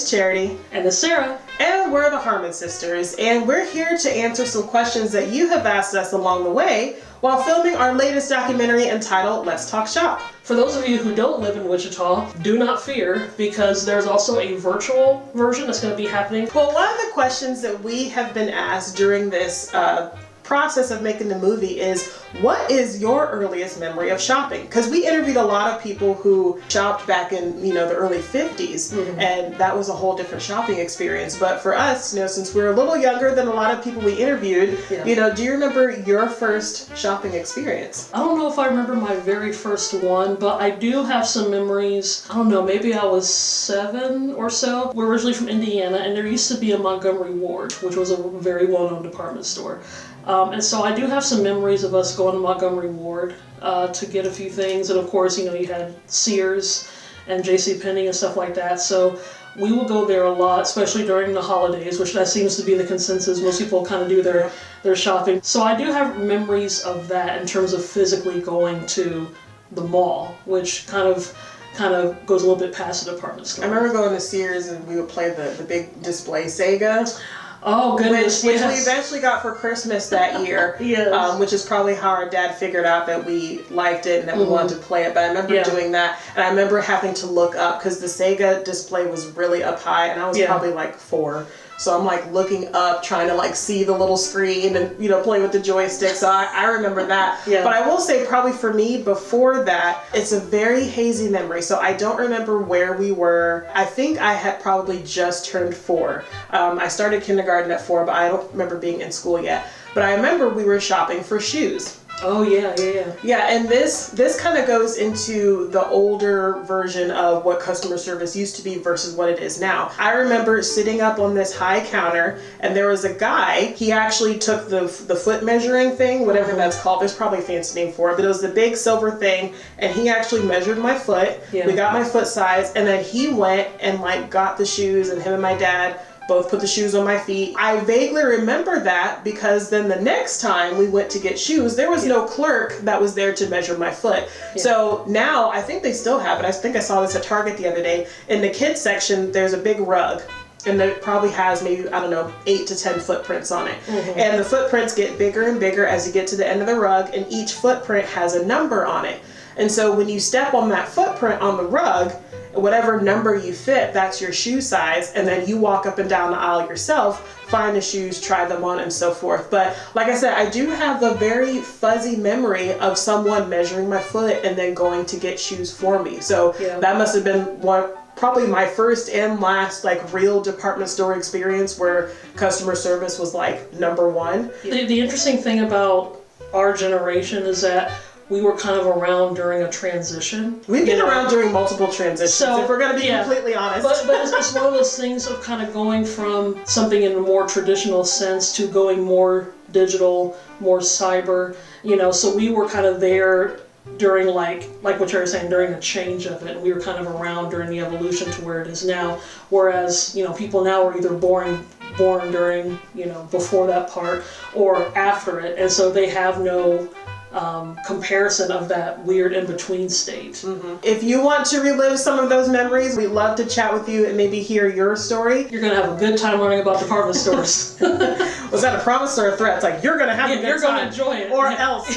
is Charity. And it's Sarah. And we're the Harmon Sisters, and we're here to answer some questions that you have asked us along the way while filming our latest documentary entitled Let's Talk Shop. For those of you who don't live in Wichita, do not fear, because there's also a virtual version that's going to be happening. Well, one of the questions that we have been asked during this process of making the movie is, what is your earliest memory of shopping? Because we interviewed a lot of people who shopped back in, the early 50s, and that was a whole different shopping experience. But for us, since we're a little younger than a lot of people we interviewed, do you remember your first shopping experience? I don't know if I remember my very first one, but I do have some memories. I don't know, maybe I was 7 or so. We're originally from Indiana, and there used to be a Montgomery Ward, which was a very well-known department store. And so I do have some memories of us going to Montgomery Ward to get a few things. And of course, you had Sears and JCPenney and stuff like that. So we will go there a lot, especially during the holidays, which that seems to be the consensus. Most people kind of do their shopping. So I do have memories of that in terms of physically going to the mall, which kind of goes a little bit past the department store. I remember going to Sears and we would play the big display Sega. Oh, goodness, which we eventually got for Christmas that year, which is probably how our dad figured out that we liked it and that we wanted to play it. But I remember doing that, and I remember having to look up because the Sega display was really up high, and I was probably like 4. So I'm looking up, trying to see the little screen and, play with the joystick. So I remember that. Yeah. But I will say probably for me before that, it's a very hazy memory. So I don't remember where we were. I think I had probably just turned 4. I started kindergarten at 4, but I don't remember being in school yet. But I remember we were shopping for shoes. Oh, yeah. Yeah, and this kind of goes into the older version of what customer service used to be versus what it is now. I remember sitting up on this high counter, and there was a guy. He actually took the foot measuring thing, whatever that's called. There's probably a fancy name for it, but it was the big silver thing, and he actually measured my foot. Yeah. We got my foot size, and then he went and got the shoes, and him and my dad both put the shoes on my feet. I vaguely remember that because then the next time we went to get shoes, there was no clerk that was there to measure my foot. Yeah. So now I think they still have it. I think I saw this at Target the other day. In the kids section, there's a big rug. And it probably has maybe, 8 to 10 footprints on it. And the footprints get bigger and bigger as you get to the end of the rug, and each footprint has a number on it. And so when you step on that footprint on the rug, whatever number you fit, that's your shoe size, and then you walk up and down the aisle yourself, find the shoes, try them on, and so forth. But like I said, I do have a very fuzzy memory of someone measuring my foot and then going to get shoes for me. So that must have been probably my first and last real department store experience where customer service was number 1. The interesting thing about our generation is that we were kind of around during a transition. We've been around during multiple transitions, so, if we're going to be completely honest. But it's one of those things of kind of going from something in a more traditional sense to going more digital, more cyber, so we were kind of there during like what you were saying, during the change of it. We were kind of around during the evolution to where it is now. Whereas, people now are either born during, before that part or after it. And so they have no comparison of that weird in-between state. If you want to relive some of those memories, we'd love to chat with you and maybe hear your story. You're going to have a good time learning about department stores. Was that a promise or a threat? It's you're going to have a good time. You're going to enjoy it. Or else.